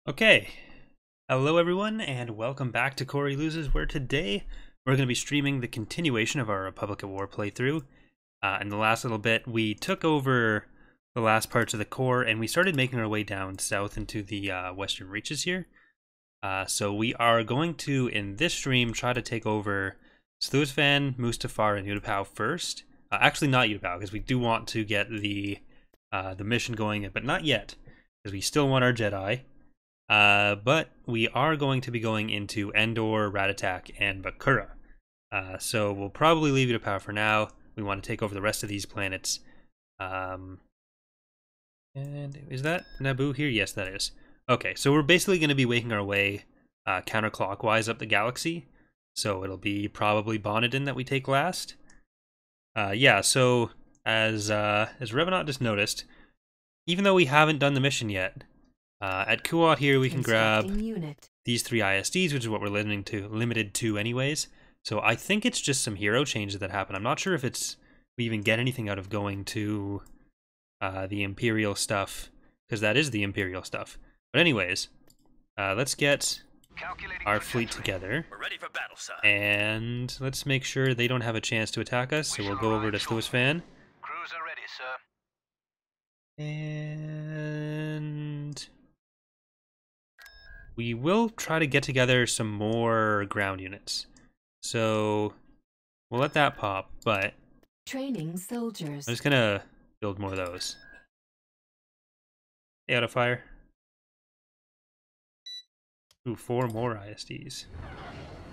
Okay, hello everyone, and welcome back to Corey Loses, where today we're going to be streaming the continuation of our Republic at War playthrough. In the last little bit, we took over the last parts of the core, and we started making our way down south into the western reaches here. So we are going to, in this stream, try to take over Sluisvan, Mustafar, and Utapau first. Actually, not Utapau, because we do want to get the mission going, but not yet, because we still want our Jedi. But we are going to be going into Endor, Ratatak, and Bakura. So we'll probably leave Utapau for now. We want to take over the rest of these planets. And is that Naboo here? Yes, that is. Okay, so we're basically going to be making our way counterclockwise up the galaxy. So it'll be probably Bonadin that we take last. Yeah, so as Revenant just noticed, even though we haven't done the mission yet, at Kuat here we can grab these 3 ISDs, which is what we're limited to anyways. So I think it's just some hero changes that happen. I'm not sure if we even get anything out of going to the Imperial stuff, because that is the Imperial stuff. But anyways, let's get our fleet together. We're ready for battle, son. And let's make sure they don't have a chance to attack us. So we'll go over to Sluisvan. Crews are ready, sir. And we will try to get together some more ground units. So we'll let that pop, but training soldiers. I'm just gonna build more of those. Stay out of fire. Ooh, 4 more ISDs.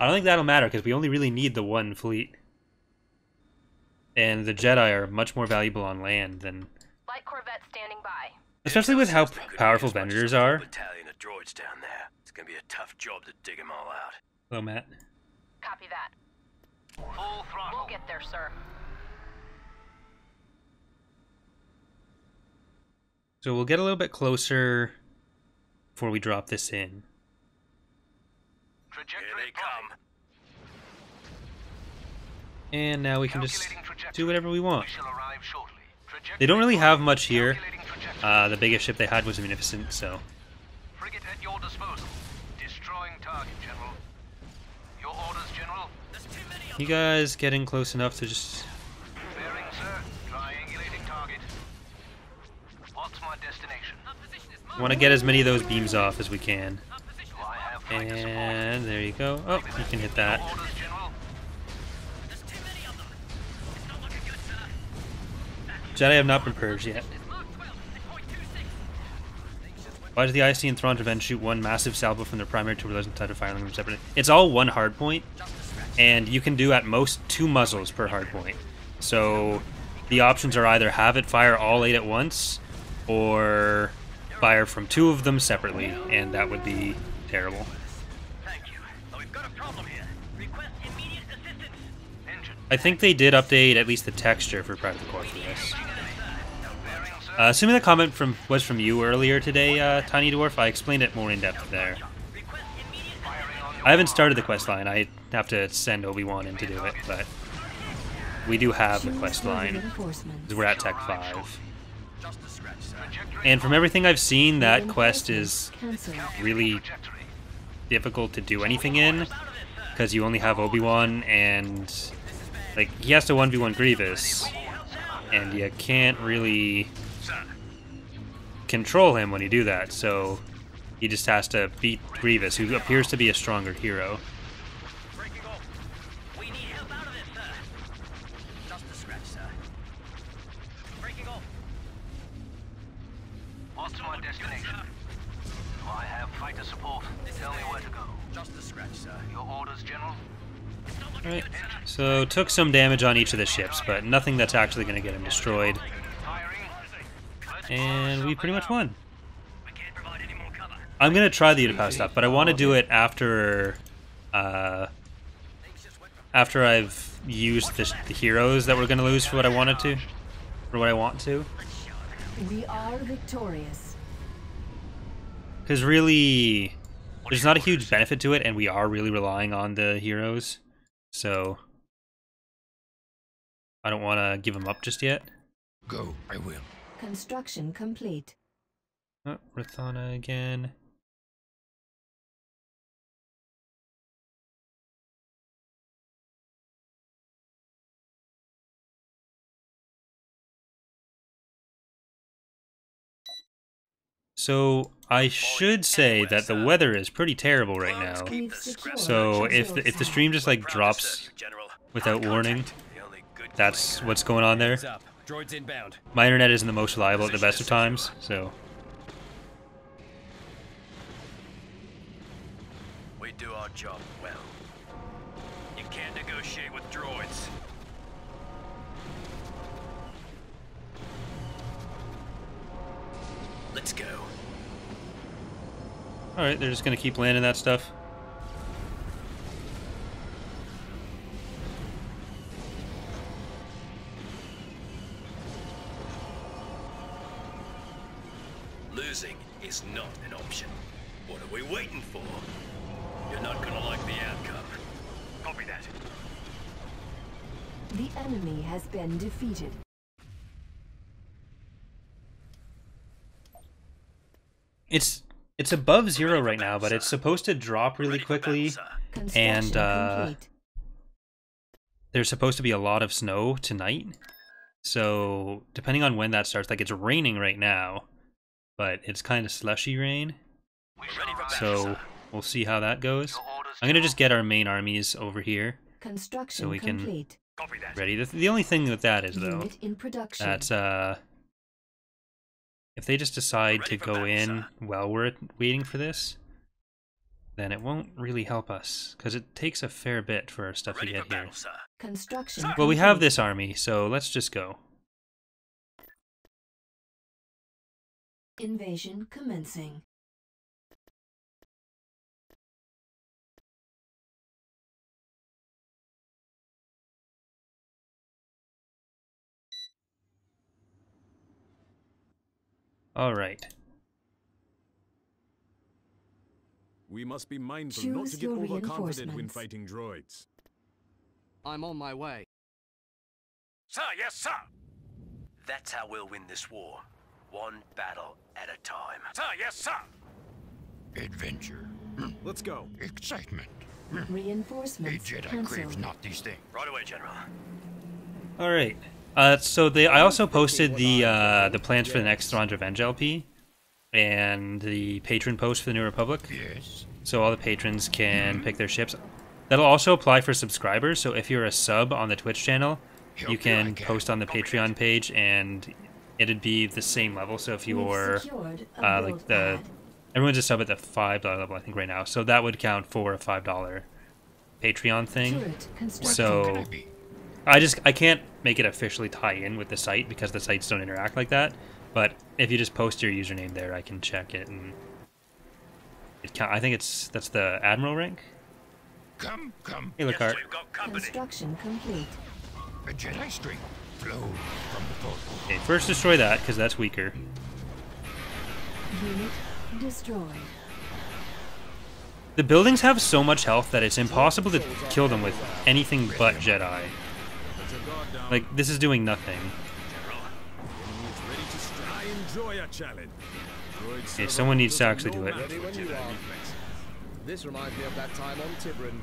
I don't think that'll matter because we only really need the 1 fleet. And the Jedi are much more valuable on land than... Light Corvette standing by. Especially with how powerful Vendors are. Battalion of droids down there. It's gonna be a tough job to dig them all out. Hello, Matt. Copy that. Full throttle. We'll get there, sir. So we'll get a little bit closer before we drop this in. Here they come. And now we can just do whatever we want. We shall arrive shortly. They don't really have much here. The biggest ship they had was Munificent, so... Frigate at your disposal. Destroying target, General. Your orders, General. There's too many of You guys getting close enough to just... bearing, sir. Triangulating target. What's my destination? want to get as many of those beams off as we can. Do I have flight to support? And there you go. Oh, you can hit that. Orders, General. Jedi have not been purged yet. Why does the IC and Thrawn Revenge shoot 1 massive salvo from their primary to reloads inside of firing them separately? It's all 1 hard point, and you can do at most 2 muzzles per hard point. So the options are either have it fire all 8 at once, or fire from 2 of them separately, and that would be terrible. Thank you. We've got a problem here. Request immediate assistance. Engine. I think they did update at least the texture for Private Core for this. Assuming the comment was from you earlier today, Tiny Dwarf, I explained it more in depth there. I haven't started the quest line. I have to send Obi-Wan in to do it, but we do have the quest line. We're at Tech 5. And from everything I've seen, that quest is really difficult to do anything in, because you only have Obi-Wan, and like he has to 1v1 Grievous, and you can't really control him when you do that, so he just has to beat Grievous, who appears to be a stronger hero. Breaking off. We need help out of this, sir. Just a scratch, sir. Breaking off. What's my destination? Do I have fighter support? Tell me where to go. Just a scratch, sir. Your orders, General? Alright, so took some damage on each of the ships, but nothing that's actually going to get him destroyed. And we pretty much won. We can't provide any more cover. I'm going to try the Utapau stuff, but I want to do it after I've used the heroes that we're going to lose for what I wanted to. For what I want to. We are victorious. Because really, there's not a huge benefit to it, and we are really relying on the heroes. So, I don't want to give them up just yet. Go, I will. Construction complete. Oh, Rathana again. So I should say that the weather is pretty terrible right now. We've secured So if control the site. stream just like drops without warning, that's what's going on there. Heads up. Droids inbound. My internet isn't the most reliable at the best of times, so We do our job well. You can't negotiate with droids. Let's go. alright, they're just gonna keep landing that stuff. Losing is not an option. What are we waiting for? You're not gonna like the outcome. Copy that. The enemy has been defeated. It's above 0 right now, but it's supposed to drop really quickly, Construction complete. there's supposed to be a lot of snow tonight. So depending on when that starts, like it's raining right now, but it's kind of slushy rain. We're ready for battle, So sir. we'll see how that goes. I'm gonna just get our main armies over here, Construction so we can- complete. Copy that. ready. The only thing with that is though, Unit in production. that's if they just decide Ready to for go battle, in sir. while we're waiting for this, then it won't really help us because it takes a fair bit for our stuff to Ready for get here. battle, sir. Construction Well, we have complete. this army, so let's just go. Invasion commencing. All right. We must be mindful not Choose to get your overconfident when reinforcements. fighting droids. I'm on my way. Sir, yes, sir. That's how we'll win this war. One battle at a time. Sir, yes, sir. Adventure. Let's go. Excitement. A Reinforcements Jedi cancelled. craves not these things. Right away, General. All right. So I also posted the plans for the next Thrawn's Revenge LP and the patron post for the New Republic. Yes. So all the patrons can pick their ships. That'll also apply for subscribers. So if you're a sub on the Twitch channel, Help you you can like it. post on the Patreon page, and it'd be the same level. So if you We've were secured a like build the pad. everyone's a sub at the $5 level, I think right now. So that would count for a $5 Patreon thing. Turret construction. So Can I be? I can't make it officially tie in with the site because the sites don't interact like that. But if you just post your username there, I can check it, and it count. I think that's the Admiral rank. Come. Hey, Yes, Lockhart. we've got company. Construction complete. A Jedi stream flows from the portal. Okay, first destroy that because that's weaker. Unit destroyed. The buildings have so much health that it's impossible to kill them with anything but Jedi. Let your guard down. Like, this is doing nothing. Enemy is ready to strike. I enjoy a challenge. Droid server someone needs to offers actually no do it. match Ready for when you Jedi are. reflexes. This reminds me of that time on Tibrin.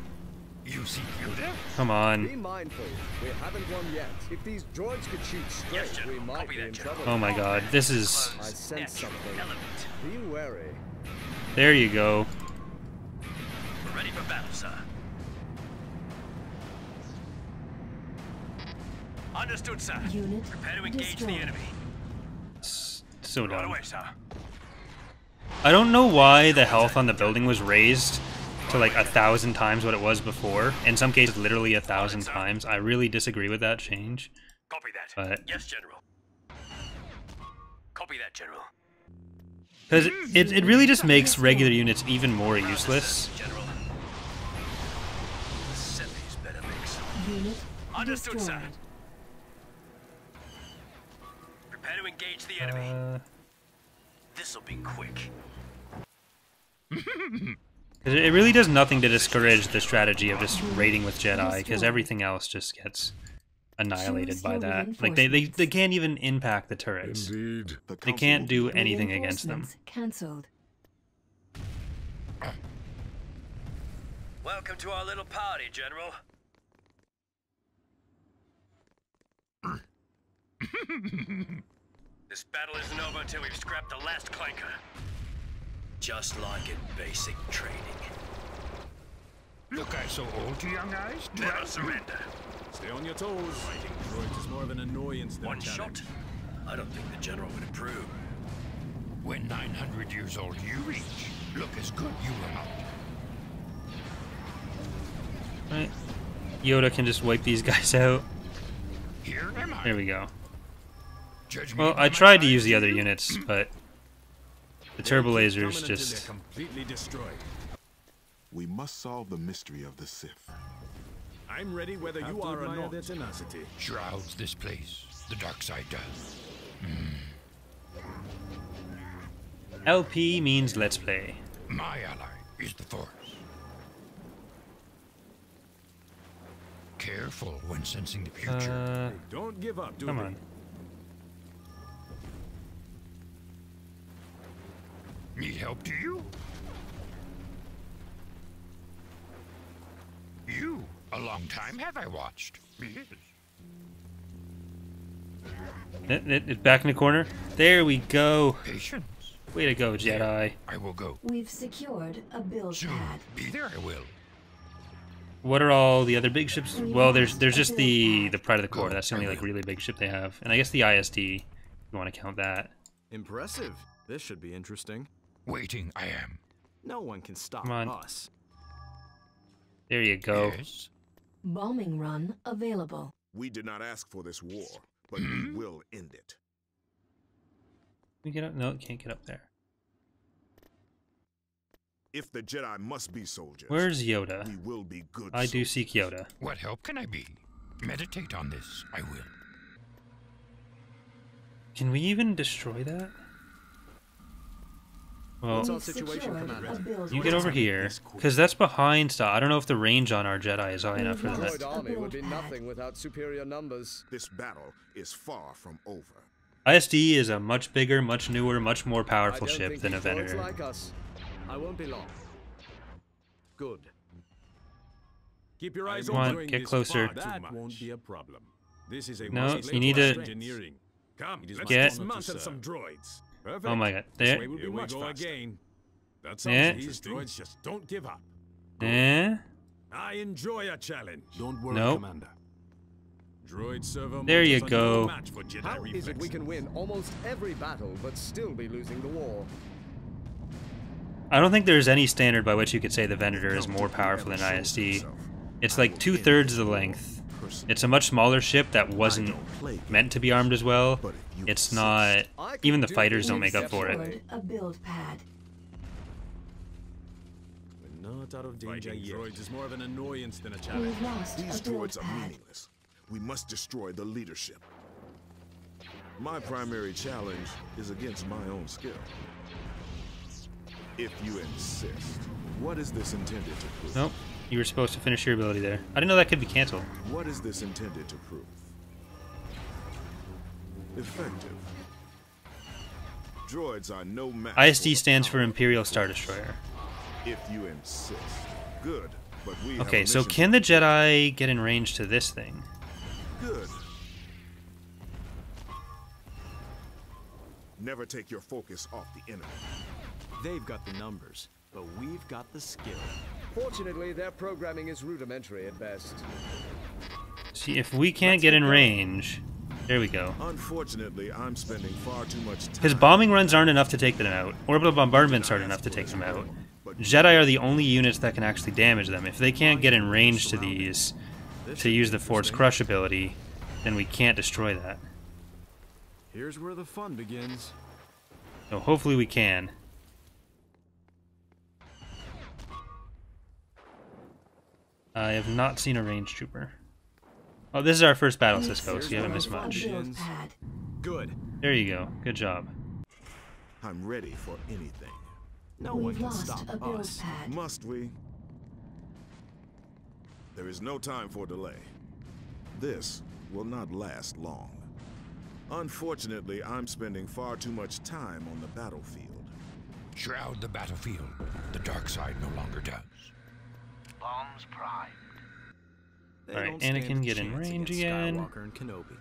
You see Yoda? Come Be on. mindful. We haven't won yet. If these droids could shoot straight, Yes, General. we might Copy be that, in General. trouble. Oh my god, this is... I sense Natural something. element. Be wary. There you go. We're ready for battle, sir. Understood, sir. Unit Prepare to engage the destroyed. enemy. So Right dumb. away, sir. I don't know why the health on the building was raised to like 1,000 times what it was before. In some cases, literally 1,000 times. I really disagree with that change. Copy that. But- Yes, General. Copy that, General. Because it really just makes regular units even more useless. General. The Semis better mix. Unit Understood, sir. destroyed. Prepare to engage the enemy. Uh, This'll be quick. 'cause it really does nothing to discourage the strategy of just raiding with Jedi, because everything else just gets annihilated Choose by your that. Like, they reinforcements. can't even impact the turrets. Indeed. They can't do anything against them. Reinforcements cancelled. Welcome to our little party, General. This battle isn't over until we've scrapped the last clanker. Just like in basic training. Look, I so old to young eyes. Never surrender. Stay on your toes. Fighting droids is more of an annoyance than One a challenge. shot? I don't think the General would approve. When 900 years old you reach, look as good you will not. Right. Yoda can just wipe these guys out. Here am I. There we go. Judge me Well, by I my tried to size. use the other units, but the turbo Keep lasers coming until just... they're completely destroyed. We must solve the mystery of the Sith. I'm ready whether you are or not. Their tenacity. Shrouds this place. The dark side does. LP means let's play. My ally is the Force. Careful when sensing the future. Don't give up, do Come they? on. Need help, do you? You, a long time have I watched. Yes. It's back in the corner. There we go. Patience. Way to go, Jedi. I will go. We've secured a build Soon. pad. Be there I will. What are all the other big ships? Well, there's just the Pride of the Core. That's the only like really big ship they have, and I guess the ISD. If you want to count that. Impressive. This should be interesting. Waiting I am. No one can stop Come on. us. There you go. Yes. Bombing run available. We did not ask for this war, but we will end it. Can we get up? No, it can't get up there. If the Jedi must be soldiers, Where's Yoda? we will be good I do soldiers. seek Yoda. What help can I be? Meditate on this. I will. Can we even destroy that? Well, What's our We've situation, secured Commander? a build you get over pad. here, because that's behind stuff. I don't know if the range on our Jedi is high enough for We've that. lost Droid army would be build pad. nothing without superior numbers. This battle is far from over. ISD is a much bigger, much newer, much more I powerful don't ship think than a these droids Venator. like us. I won't be long. Good. Keep your eyes Come on, open. get closer. That won't be a problem. This is a No, must-play you need for to engineering. Come, let's get- dismantle some droids. Perfect. Oh my god. This There. way we'll be Here we much go faster. again. That sounds Yeah. interesting. These droids just don't give up. Eh? I enjoy a challenge. Don't worry, Nope. Commander. Droid servo There you motors are no go. match for Jedi How is it we reflexes. can win almost every battle but still be losing the war? I don't think there's any standard by which you could say the Venator is more powerful than ISD. It's like 2/3 the length. It's a much smaller ship that wasn't meant to be armed as well. It's not... Even the fighters don't make up for it. Secured a build pad. We're not out of danger yet. Droids is more of an annoyance than a challenge. We've lost These a build droids are pad. meaningless. We must destroy the leadership. My primary challenge is against my own skill. If you insist, what is this intended to prove? Nope. You were supposed to finish your ability there. I didn't know that could be cancelled. What is this intended to prove? Effective. Droids are no match. ISD for stands the for power. Imperial Star Destroyer. If you insist. Good, but we have Okay, a so mission can the Jedi get in range to this thing? Good. Never take your focus off the enemy. They've got the numbers, but we've got the skill. Fortunately, their programming is rudimentary at best. See, if we can't get in range... There we go. Unfortunately, I'm spending far too much time. Because bombing runs aren't enough to take them out. Orbital bombardments aren't enough to take them out. Jedi are the only units that can actually damage them. If they can't get in range to these to use the Force Crush ability, then we can't destroy that. Here's where the fun begins. So hopefully we can. I have not seen a range trooper. Oh, this is our first battle, Cisco, so you haven't missed much. A build pad. Good. There you go. Good job. I'm ready for anything. No one We've can lost stop a build us. pad. Must we? There is no time for delay. This will not last long. Unfortunately, I'm spending far too much time on the battlefield. Shroud the battlefield. The dark side no longer does. Bombs primed. They Alright, don't stand Anakin, a get in chance range against again. Skywalker and Kenobi.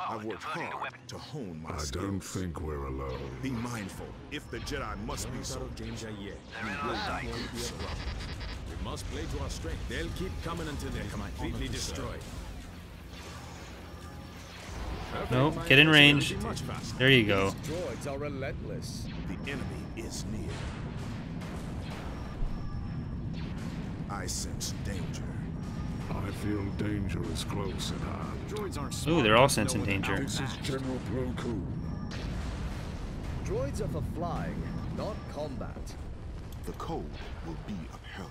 I've worked hard to hone my I skills. don't think we're alone. Be mindful. If the Jedi must be so. danger yet. We will not be a problem. We must play to our strength. They'll keep coming until they're completely destroyed. Nope, get in range. There you go. Droids are relentless. The enemy is near. I sense danger. I feel danger is close at hand. Droids aren't Ooh, they're all sensing danger. This is General Plo Koon. Droids are for flying, not combat. The code will be upheld.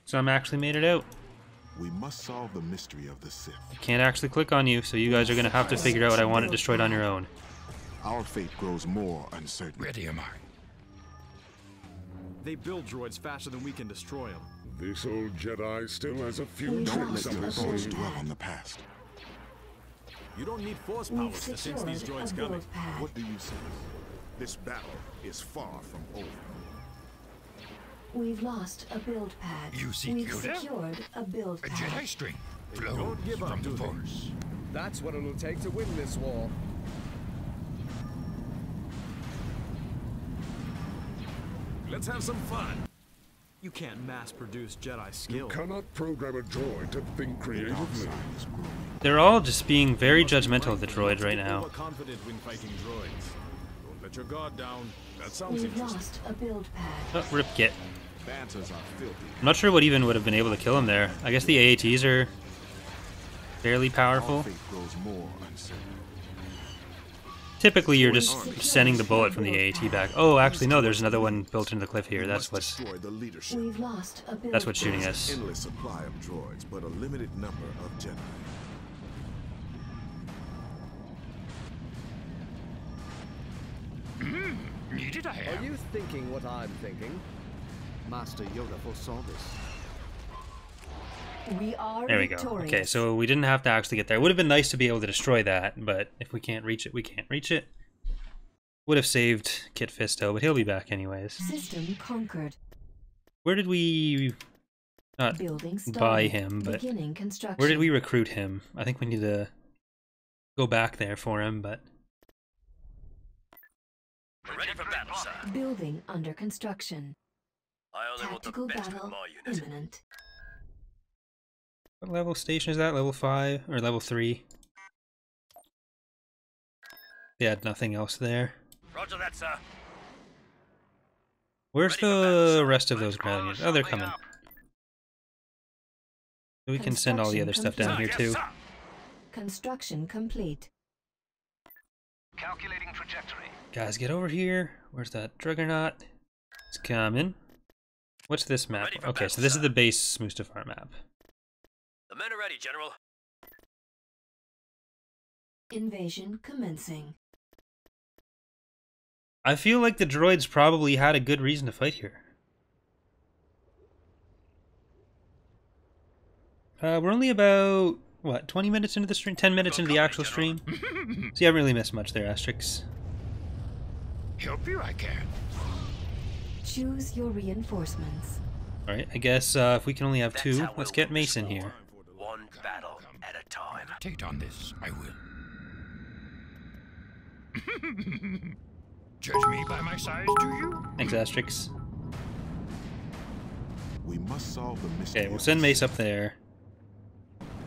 Some actually made it out. We must solve the mystery of the Sith. Can't actually click on you, so you guys are going to have to figure out what I want it destroyed on your own. Our fate grows more uncertain. Ready am I. They build droids faster than we can destroy them. This old Jedi still has a few Don't tricks let up your his thoughts sleeve. dwell on the past. You don't need force We've powers to sense secured these a droids coming. build pad. What do you say? This battle is far from over. We've lost a build pad. You seek We've Yoda? secured a build A pad. Jedi string flows don't give up, from the do they? Force. That's what it'll take to win this war. Let's have some fun. You can't mass-produce Jedi You skill. cannot program a droid to think creatively. They're all just being very judgmental of the droid right now. Overconfident when fighting droids. Don't let your guard down. That sounds We've interesting. lost a build pad. Oh, rip Git. Banters are filthy. I'm not sure what even would have been able to kill him there. I guess the AATs are fairly Our powerful. fate grows more uncertain. Typically, you're just sending the bullet from the AAT back. Oh, actually, no, there's another one built into the cliff here. We That's must what's destroy the leadership. We've lost a build that's what's shooting pad. us. Endless supply of droids, but a limited number of Jedi. Needed I Are have. you thinking what I'm thinking? Master Yoda foresaw this. We are There we go. victorious. Okay, so we didn't have to actually get there. It would have been nice to be able to destroy that, but if we can't reach it, we can't reach it. Would have saved Kit Fisto, but he'll be back anyways. System conquered. Where did we not Building started. buy him, but Beginning construction. where did we recruit him? I think we need to go back there for him, but We're ready for battle, sir. Building under construction. I only want the Tactical best with battle my unit. imminent. what level station is that? Level 5 or level 3? They had nothing else there. Roger that, sir. Where's Ready for battle, the sir. rest of those Let's ground blow units? Oh, they're something coming. up. We can send all the other stuff down here Yes, too. sir. Construction complete. Calculating trajectory. Guys, get over here. Where's that Juggernaut? It's coming. What's this map? Ready for Okay, so battle, this is sir. the base Mustafar map. The men are ready, General. Invasion commencing. I feel like the droids probably had a good reason to fight here. We're only about, what, 20 minutes into the stream? 10 minutes into the actual stream? So you haven't really missed much there, Asterix. Help you I can. Choose your reinforcements. Alright, I guess if we can only have That's two, how let's we'll get win Mason this war. here. One battle at a time. Take on this, I will. Judge me by my size, do you? Thanks, Asterix. We must solve the mystery. Okay, we'll of send the Mace Sith. up there.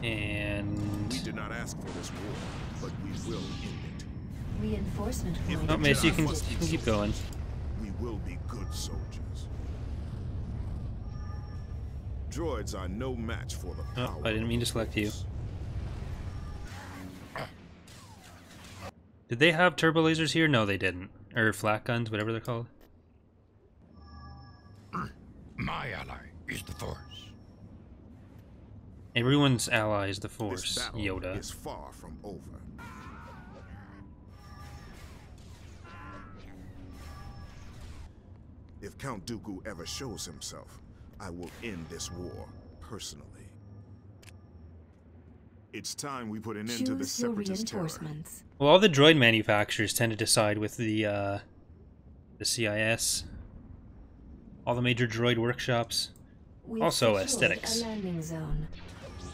And... We did not ask for this war, but we will end it. Reinforcement If point. Oh, Mace, you can activated. keep going. We will be good soldiers. Droids are no match for the power. Oh, I didn't mean to of select you. Force. Did they have turbo lasers here? No, they didn't. Or flak guns, whatever they're called. My ally is the Force. Everyone's ally is the This Force, battle Yoda. is far from over. If Count Dooku ever shows himself, I will end this war personally. It's time we put an end to the Choose your Separatist terror. reinforcements. Well, all the droid manufacturers tend to decide with the CIS. All the major droid workshops. We've Also secured aesthetics. A landing zone.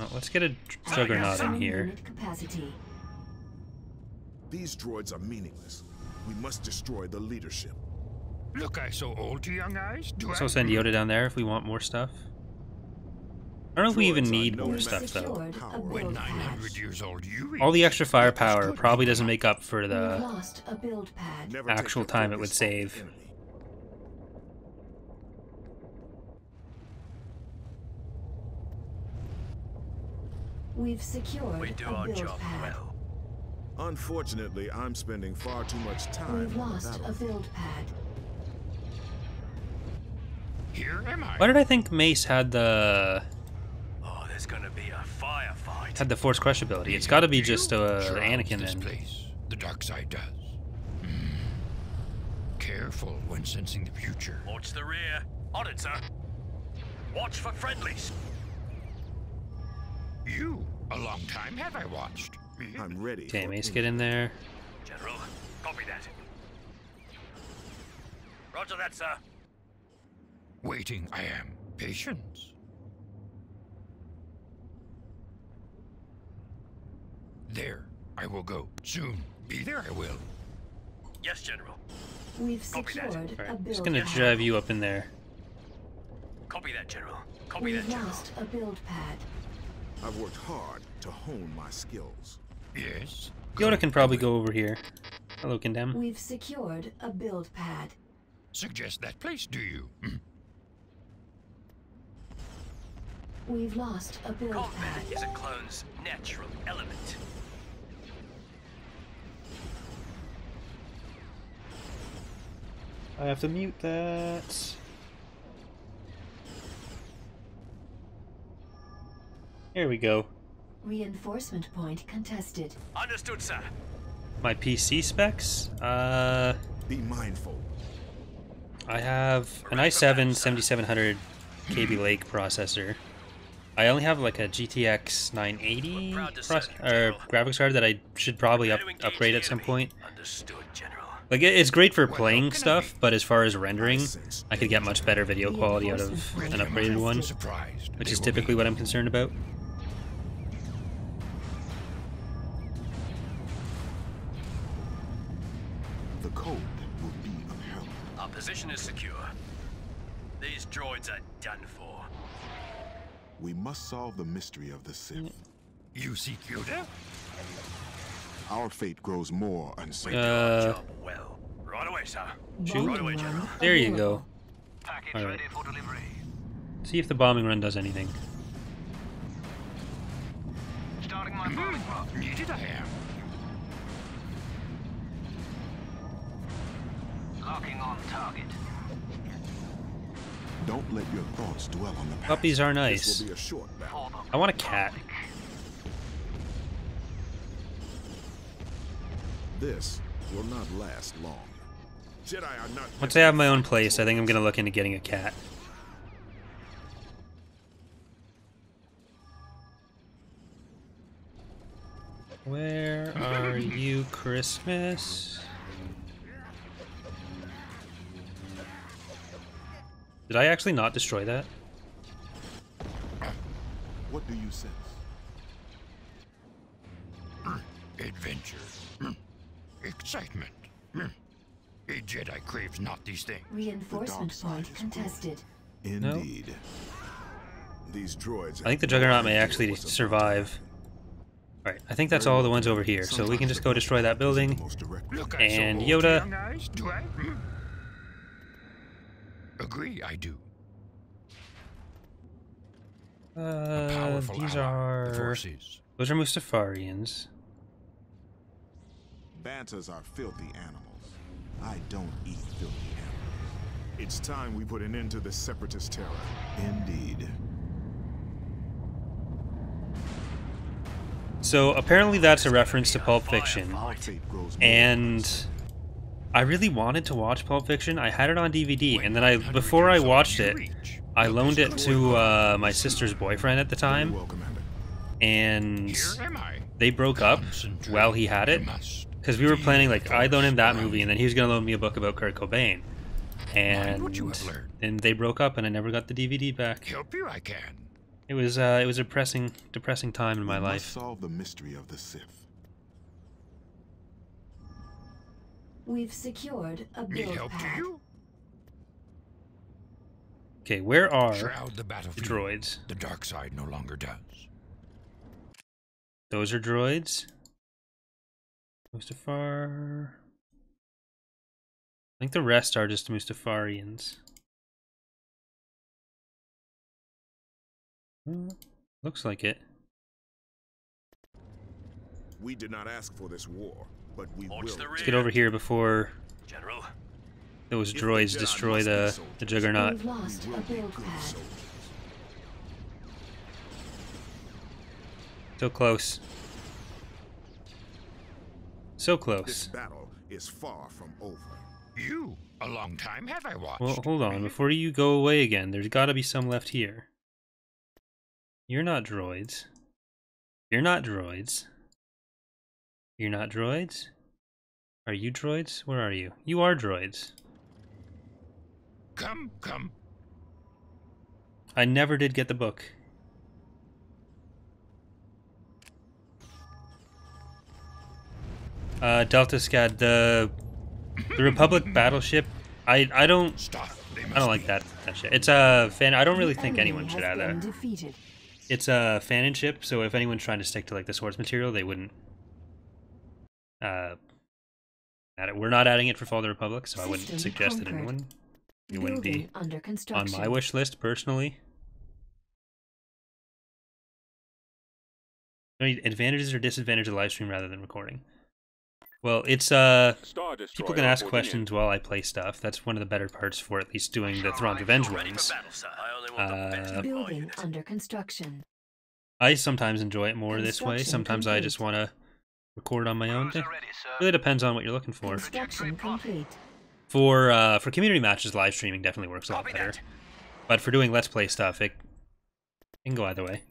Oh, let's get a Juggernaut in Maximum here. unit capacity. These droids are meaningless. We must destroy the leadership. Look, I so old to young eyes, do I? So send Yoda down there if we want more stuff. I don't know if we even Droids are need no more match stuff for though. Secured a power. When build 900 pad. years old you reach, All the extra firepower look as probably good. doesn't make up for We've the lost a build pad. Never actual take the time it would focus off the save. enemy. We've secured We do a our build job pad. well. Unfortunately, I'm spending far too much time We've on the lost a battlefield. build pad. Here am I. Why did I think Mace had the Oh, there's gonna be a firefight. Force Crush ability? It's got to be just Shrouds Anakin this then. place. The dark side does. Hmm. Careful when sensing the future. Watch the rear. On it, sir. Watch for friendlies. You, a long time have I watched. I'm ready. Okay, for Mace, any- get in there. General, copy that. Roger that, sir. Waiting I am. Patience. There, I will go. Soon. Be there I will. Yes, General. We've Copy that. secured a Alright, build just gonna pad. drive you up in there. Copy that, General. Copy We've that, General. lost a build pad. I've worked hard to hone my skills. Yes. Yoda can probably go over here. Hello, Condemn. We've secured a build pad. Suggest that place, do you? We've lost a build Combat pad. is a clone's natural element. I have to mute that. Here we go. Reinforcement point contested. Understood, sir. My PC specs. Be mindful. I have an i7 7700 KB Lake processor. I only have like a GTX 980 Proud to serve you, or General. graphics card that I should probably Prepare to engage upgrade the at some enemy. point. Understood, General. Like it's great for Well, playing can I stuff, be? but as far as rendering, sense I could get much better video quality out of Reinforcement an point upgraded one, contested. Surprised. which they is will typically be. what I'm concerned about. The code will be upheld. Our position is secure. These droids are done for. We must solve the mystery of the Sith. You seek Yoda? Our fate grows more uncertain. Job well. Right away, sir. Shoot. Right away, General. There you go. Package All right. for delivery. See if the bombing run does anything. Starting my bombing run. Needed I am. Locking on target. Don't let your thoughts dwell on the past. Puppies are This nice. will be a short battle. I want a cat. This will not last long. Jedi are not. Once I have my own place, I think I'm gonna look into getting a cat. Where are you, Christmas? Did I actually not destroy that? What do you sense? Adventure. Excitement. A Jedi craves not these things. Reinforcement side point is contested. Indeed. These droids. I think the Juggernaut may actually survive. Alright, I think that's all the ones over here, so we can just go destroy that building. Look, And I so old to Yoda. young eyes, do I? Agree, I do. Powerful These ally, the are... Force is. Those are Mustafarians. Bantas are filthy animals. I don't eat filthy animals. It's time we put an end to this separatist terror. Indeed. So apparently that's a reference to Pulp Fiction, Our fate grows more and I really wanted to watch Pulp Fiction. I had it on DVD, and then before I watched it, I loaned it to my sister's boyfriend at the time, Well, Commander. and Here am I. they broke up while he had it, because we were planning, like, I'd loan him that movie, and then he was going to loan me a book about Kurt Cobain. Mind what you have learned. And they broke up, and I never got the DVD back. Help you I can. It was a depressing time in my We must life. solve the mystery of the Sith. We've secured a Need build help, do pad. you? Okay, where are Shroud the the battlefield. droids? The dark side no longer does. Those are droids. Mustafar. I think the rest are just Mustafarians. Looks like it. We did not ask for this war, but we will. Let's get over here before General. those If the droids Jedi destroy must be the soldiers, Juggernaut. We've lost a build pad. So close. So This close. battle is far from over. You, a long time have I watched. Well, hold on. Before you go away again, there's got to be some left here. You're not droids. You're not droids. You're not droids? Are you droids? Where are you? You are droids. Come, come. I never did get the book. Delta Scad, the Republic battleship. I don't like that shit. It's a fan. I don't really think anyone should add that. Defeated. It's a fanon ship, so if anyone's trying to stick to like the source material, they wouldn't add it. We're not adding it for Fall of the Republic, so I wouldn't System suggest it conquered. anyone. It wouldn't be Building under on construction. my wish list personally. Any advantages or disadvantages of live stream rather than recording? Well, it's people can ask questions while I play stuff. That's one of the better parts for at least doing the Thrawn's Revenge runs. Building under construction. I sometimes enjoy it more this way. Sometimes I just want to record on my own. It really depends on what you're looking for. Construction complete. For community matches, live streaming definitely works a lot better. But for doing Let's Play stuff, it can go either way.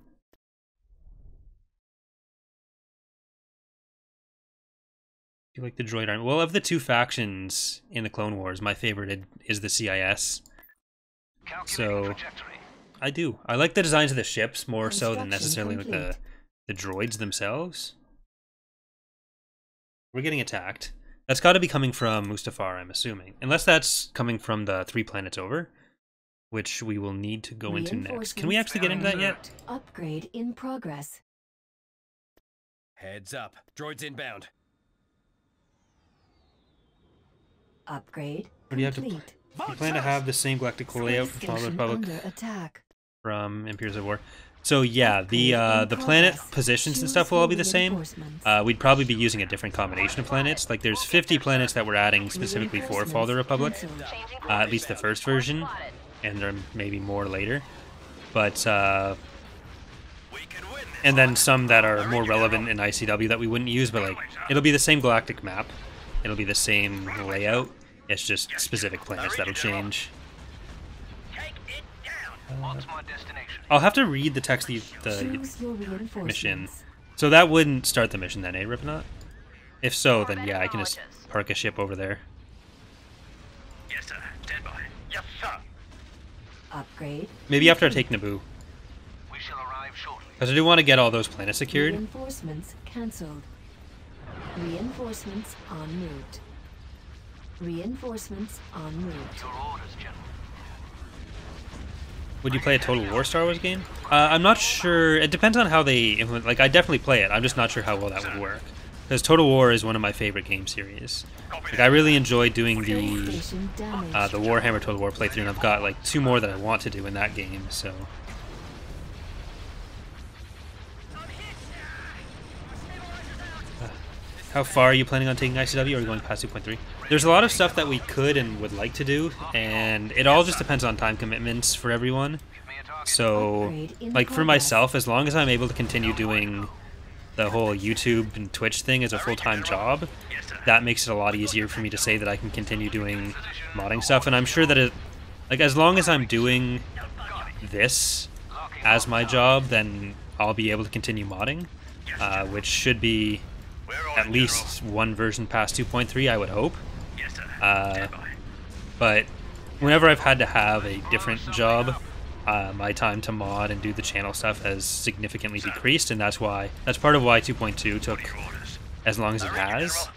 You like the droid army? Well, of the two factions in the Clone Wars, my favorite is the CIS. So, I do. I like the designs of the ships more so than necessarily like the droids themselves. We're getting attacked. That's got to be coming from Mustafar, I'm assuming. Unless that's coming from the 3 planets over, which we will need to go into next. Can we actually get into that yet? Upgrade in progress. Heads up. Droids inbound. Upgrade Or do you have to? complete. You plan to have the same galactic layout from Fall of the Station Republic under attack. from Imperials of War. So yeah, the planet positions and stuff will all be the same. We'd probably be using a different combination of planets. Like there's 50 planets that we're adding specifically for Fall of the Republic, at least the first version, and there may be more later. But and then some that are more relevant in ICW that we wouldn't use, but like it'll be the same galactic map. It'll be the same layout. It's just specific planets that'll change. I'll have to read the text of the mission. So that wouldn't start the mission then, eh, Ripnot? If so, then yeah, I can just park a ship over there. Yes, sir. Stand by. Yes, sir. Upgrade. Maybe after I take Naboo. We shall arrive shortly. Because I do want to get all those planets secured. Reinforcements cancelled. Reinforcements en route. Reinforcements en route. Your orders, General. Would you play a Total War Star Wars game? I'm not sure. It depends on how they implement. Like, I definitely play it. I'm just not sure how well that would work. Because Total War is one of my favorite game series. Like, I really enjoy doing the Warhammer Total War playthrough, and I've got like 2 more that I want to do in that game. So. How far are you planning on taking ICW, or are you going past 2.3? There's a lot of stuff that we could and would like to do, and it all just depends on time commitments for everyone. So, like for myself, as long as I'm able to continue doing the whole YouTube and Twitch thing as a full-time job, that makes it a lot easier for me to say that I can continue doing modding stuff. And I'm sure that as long as I'm doing this as my job, then I'll be able to continue modding, which should be at least one version past 2.3, I would hope. But whenever I've had to have a different job, my time to mod and do the channel stuff has significantly decreased, and that's part of why 2.2 took as long as it has.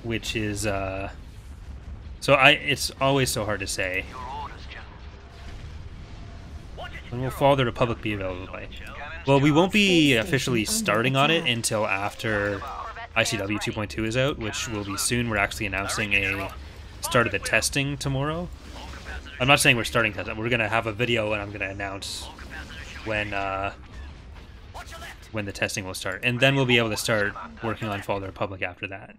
which is so it's always so hard to say. When will Fall of the Republic be available by? Well, we won't be officially starting on it until after ICW 2.2 is out, which will be soon. We're actually announcing a start of the testing tomorrow. I'm not saying we're starting testing. We're gonna have a video and I'm gonna announce when the testing will start, and then we'll be able to start working on Fall of the Republic after that.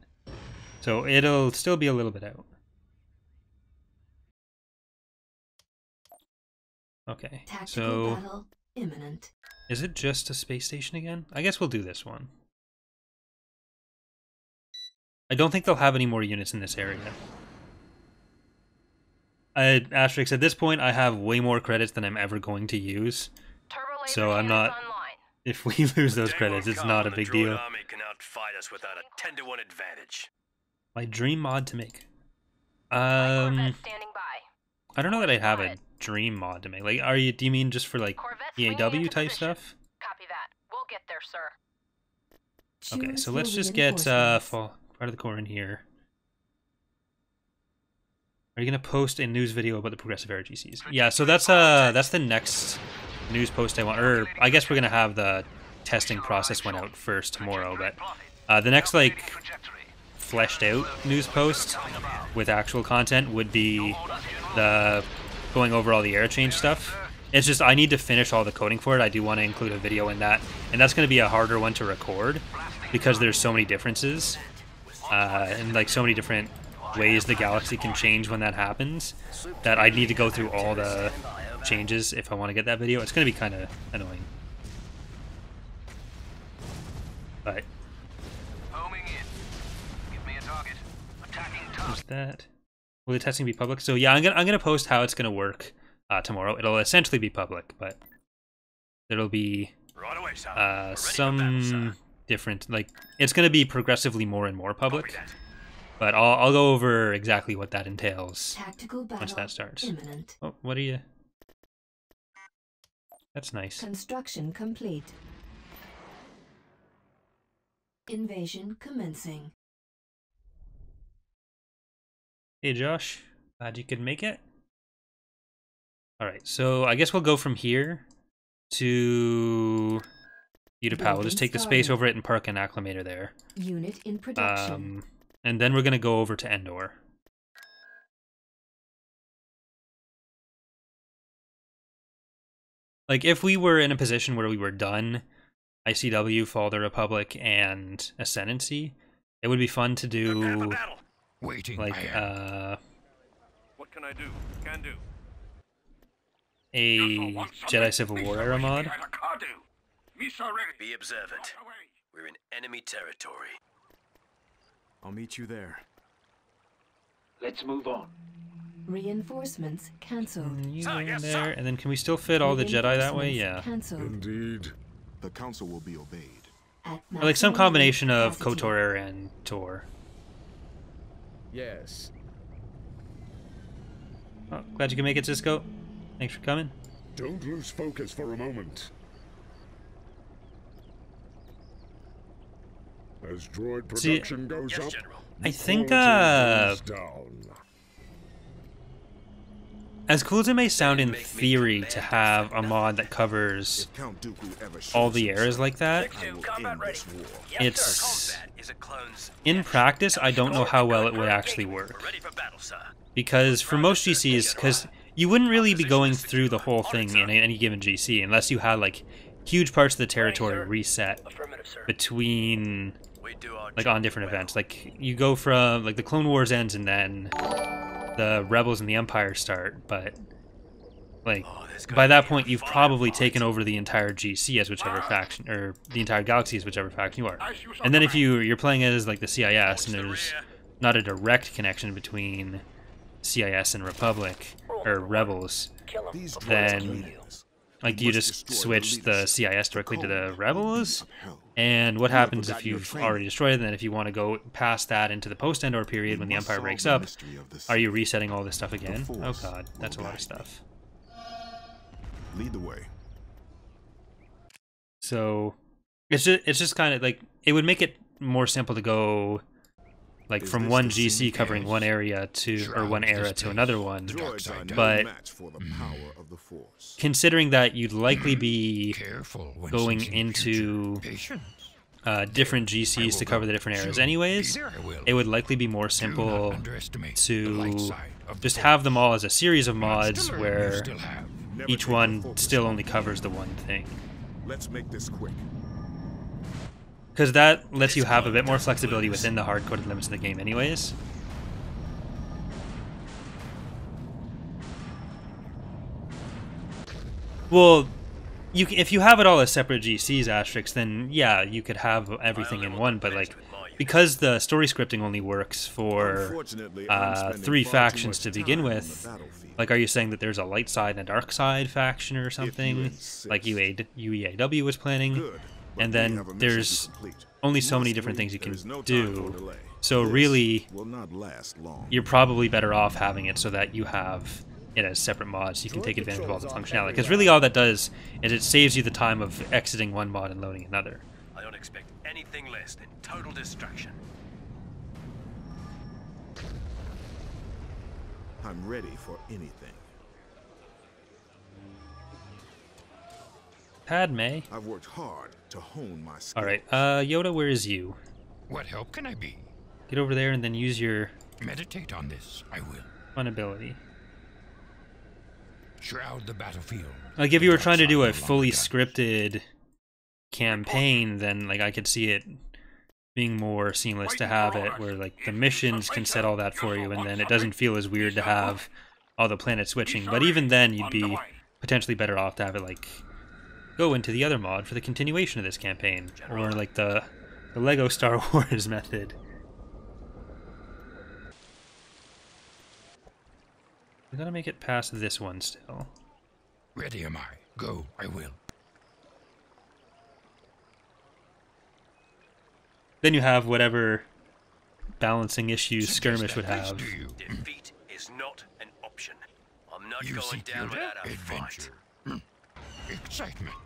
So it'll still be a little bit out. Okay, so battle imminent. Is it just a space station again? I guess we'll do this one. I don't think they'll have any more units in this area. Asterix, at this point, I have way more credits than I'm ever going to use. So I'm not... If we lose those credits, it's not a big deal. Army can outfight us without a 10-to-1 advantage. My dream mod to make. I don't know that I have a dream mod to make. Like, do you mean just for like EAW type stuff? Copy that. We'll get there, sir. Okay, so let's just get part of the core in here. Are you gonna post a news video about the progressive era GCs? Yeah, so that's the next news post I want. Or I guess we're gonna have the testing process one out first tomorrow, but the next like fleshed out news post with actual content would be the going over all the era change stuff. It's just I need to finish all the coding for it. I do want to include a video in that, and that's going to be a harder one to record because there's so many differences and like so many different ways the galaxy can change when that happens that I need to go through all the changes if I want to get that video. It's going to be kind of annoying, but what's that? Will the testing be public? So yeah, I'm gonna post how it's gonna work tomorrow. It'll essentially be public, but there'll be some different, like, it's gonna be progressively more and more public. But I'll go over exactly what that entails once that starts. Imminent. Oh, what are you? That's nice. Construction complete. Invasion commencing. Hey Josh, glad you could make it. Alright, so I guess we'll go from here to Utapau. We'll just take the space over it and park an acclimator there. Unit in production. And then we're going to go over to Endor. Like, if we were in a position where we were done ICW, Fall of the Republic, and Ascendancy, it would be fun to do... Waiting, like, what can I do? Can do. a Jedi Civil War era mod. Be observant. We're in enemy territory. I'll meet you there. Let's move on. Reinforcements cancelled. You go in there, and then can we still fit all the Jedi that way? Yeah. Indeed. The council will be obeyed. Or like some combination of KOTOR era and Tor. Yes. Oh, glad you can make it, Cisco. Thanks for coming. Don't lose focus for a moment. As droid production goes up, I think down. as cool as it may sound in theory to have a mod that covers all the eras like that, it's in practice I don't know how well it would actually work. Because for most GCs, because you wouldn't really be going through the whole thing in any given GC unless you had like huge parts of the territory reset between like on different events. Like you go from like the Clone Wars ends and then the Rebels and the Empire start, but like by that point you've probably taken over the entire GC as whichever faction, or the entire galaxy as whichever faction you are. And then if you're playing as like the CIS and there's not a direct connection between CIS and Republic or Rebels, then like do you just switch the CIS directly to the Rebels? And what happens if you've already destroyed it? And then if you want to go past that into the post-Endor period when the Empire breaks up, are you resetting all this stuff again? Oh god, that's a lot of stuff. Lead the way. So it's just kind of like, it would make it more simple to go like from one GC covering one area to, or one era to another one. But considering that you'd likely be going into different GCs to cover the different eras anyways, it would likely be more simple to just have them all as a series of mods where each one still only covers the one thing. Let's make this quick. Because that lets you have a bit more flexibility within the hard-coded limits of the game anyways. Well, if you have it all as separate GCs, Asterix, then yeah, you could have everything in one, but like, because the story scripting only works for 3 factions to begin with, like, are you saying that there's a light side and a dark side faction or something, like UEAW was planning? And then there's only so many different things you can do. So really, you're probably better off having it so that you have it as separate mods so you can take advantage of all the functionality. Because really all that does is it saves you the time of exiting one mod and loading another. I don't expect anything less than total destruction. I'm ready for anything. Padme. I've worked hard to hone my skills. Alright, Yoda, where is you? What help can I be? Get over there and then use your... Meditate on this, I will. Fun ability. Shroud the battlefield. Like, if you were trying to do a fully scripted campaign, then, like, I could see it being more seamless to have it, where, like, the missions can set all that for you, and then it doesn't feel as weird to have all the planets switching. But even then, you'd be potentially better off to have it, like, go into the other mod for the continuation of this campaign, or, like, the Lego Star Wars method. We gotta make it past this one still. Ready am I. Go, I will. Then you have whatever balancing issues Skirmish would have. Defeat is not an option. I'm not going down without a fight. Excitement.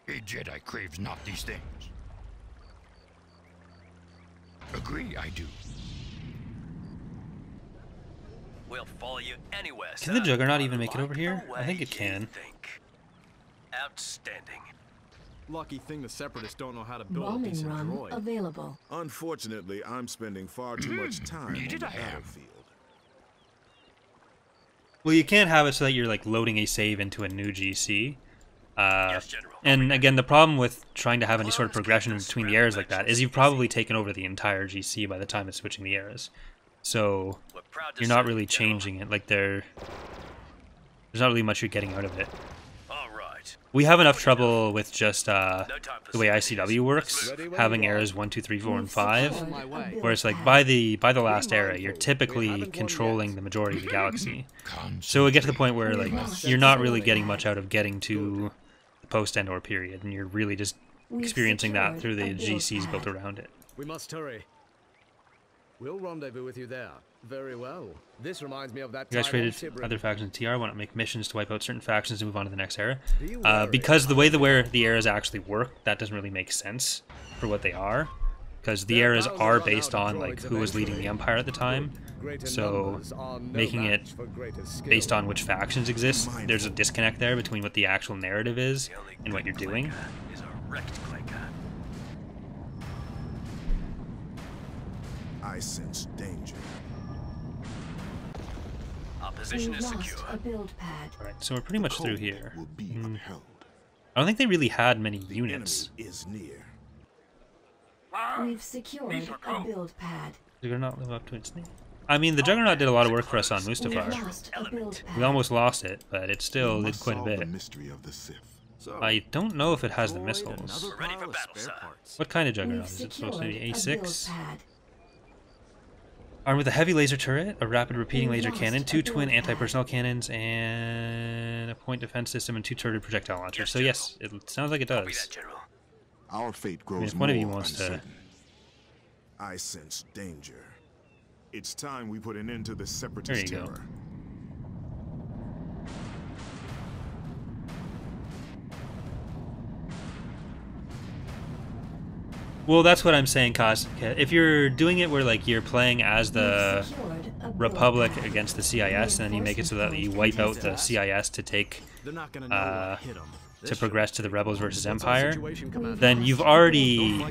A Jedi craves not these things. Agree, I do. We'll follow you anywhere, Can the Juggernaut even make it over here? I think it can. Outstanding. Lucky thing the Separatists don't know how to build a Bombing decent run droid. available. Unfortunately, I'm spending far too much time on the battlefield. Well, you can't have it so that you're, like, loading a save into a new GC. And again, the problem with trying to have any sort of progression between the eras like that is you've probably taken over the entire GC by the time it's switching the eras. So you're not really changing it. Like, there's not really much you're getting out of it. We have enough trouble with just the way ICW works, having eras 1, 2, 3, 4, and 5, where it's like by the last era, you're typically controlling the majority of the galaxy. So we get to the point where, like, you're not really getting much out of getting to the post-Endor period, and you're really just experiencing that through the GCs built around it. We must hurry. We'll rendezvous with you there. Very well. This reminds me of that You guys time on created Tibrin. other factions in TR, want to make missions to wipe out certain factions and move on to the next era. Because the way the eras actually work, that doesn't really make sense for what they are. Because the eras are based on, like, who was leading the Empire at the time. So making it based on which factions exist, there's a disconnect there between what the actual narrative is and what you're doing. I sense danger. Our position is secure. A build pad. Alright, so we're pretty much through here. I don't think they really had many units. Is near. We've secured a build pad. Juggernaut live up to its name. I mean, the Juggernaut did a lot of work for us on Mustafar. We almost lost it, but it still did quite a bit. I don't know if it has the missiles. What kind of Juggernaut is it supposed to be? A6? Armed with a heavy laser turret, a rapid repeating laser cannon, 2 twin anti-personnel cannons, and a point defense system and 2 turreted projectile launchers. So yes, it sounds like it does. Our fate grows I mean, if one of you wants to... I sense danger. It's time we put an end to this separatist There you go. terror. Well, that's what I'm saying, Kaz. If you're doing it where like you're playing as the Republic against the CIS, and then you make it so that you wipe out the CIS to take to progress to the Rebels versus Empire, then you've already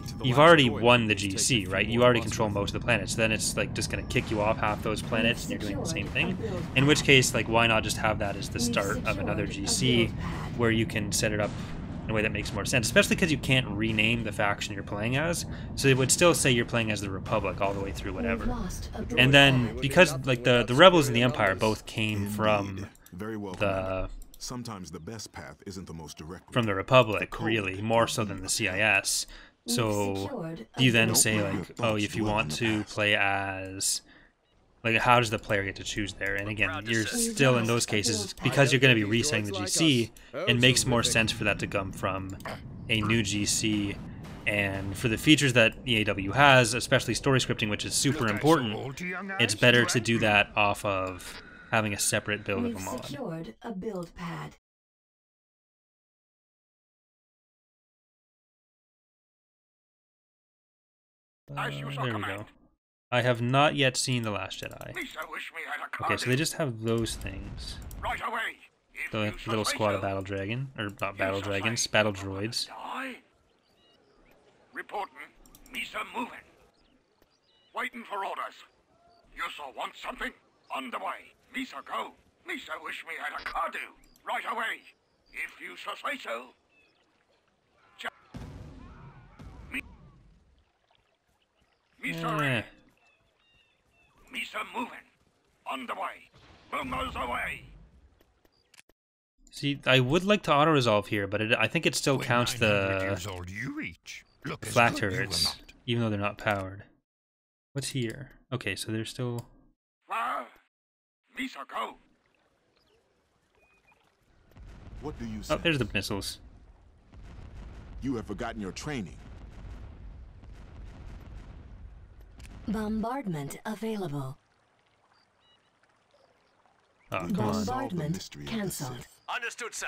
won the GC, right? You already control most of the planets. Then it's like just gonna kick you off half those planets, and you're doing the same thing. In which case, like, why not just have that as the start of another GC, where you can set it up in a way that makes more sense, especially because you can't rename the faction you're playing as, so it would still say you're playing as the Republic all the way through whatever. And then, because like the Rebels and the Empire both came from the sometimes the best path isn't the most direct from the Republic, really, more so than the CIS. So do you then say like, oh, if you want to play as, like, how does the player get to choose there? And again, you're still in those cases, because you're going to be resetting the GC, it makes more sense for that to come from a new GC. And for the features that EAW has, especially story scripting, which is super important, it's better to do that off of having a separate build of them all. Secured a build pad. There we go. I have not yet seen The Last Jedi. Okay, so they just have those things. The little squad of battle dragon, or not battle dragons, battle droids. Reporting, Misa moving. Waiting for orders. You saw want something? On the way. Misa go. Misa wish me had a car do. Right away. If you so say so. Misa ready. Misa moving. On the way. Boomers away. See, I would like to auto-resolve here, but I think it still counts the flat turrets, even though they're not powered. What's here? Okay, so they're still... Misa go. What do you say? Oh, there's the missiles. You have forgotten your training. Bombardment available. Oh, come Bombardment cancelled. Understood, sir.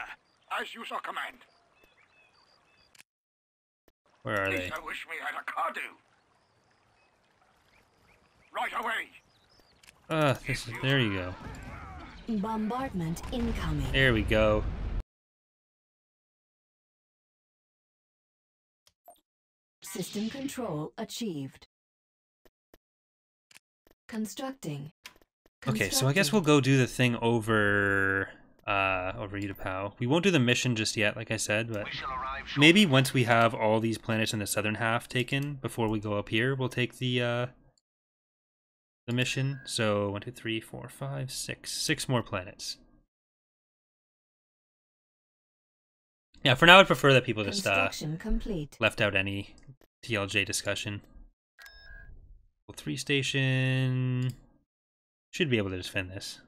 As you saw command. Where are they? Misa wish me had a car do. Right away. There you go. Bombardment incoming. There we go. System control achieved. Constructing. Okay, so I guess we'll go do the thing over Utapau. We won't do the mission just yet, like I said, but maybe once we have all these planets in the southern half taken before we go up here, we'll take the mission. So 1, 2, 3, 4, 5, 6. 6 more planets. Yeah, for now I'd prefer that people just left out any TLJ discussion. 3 station should be able to defend this.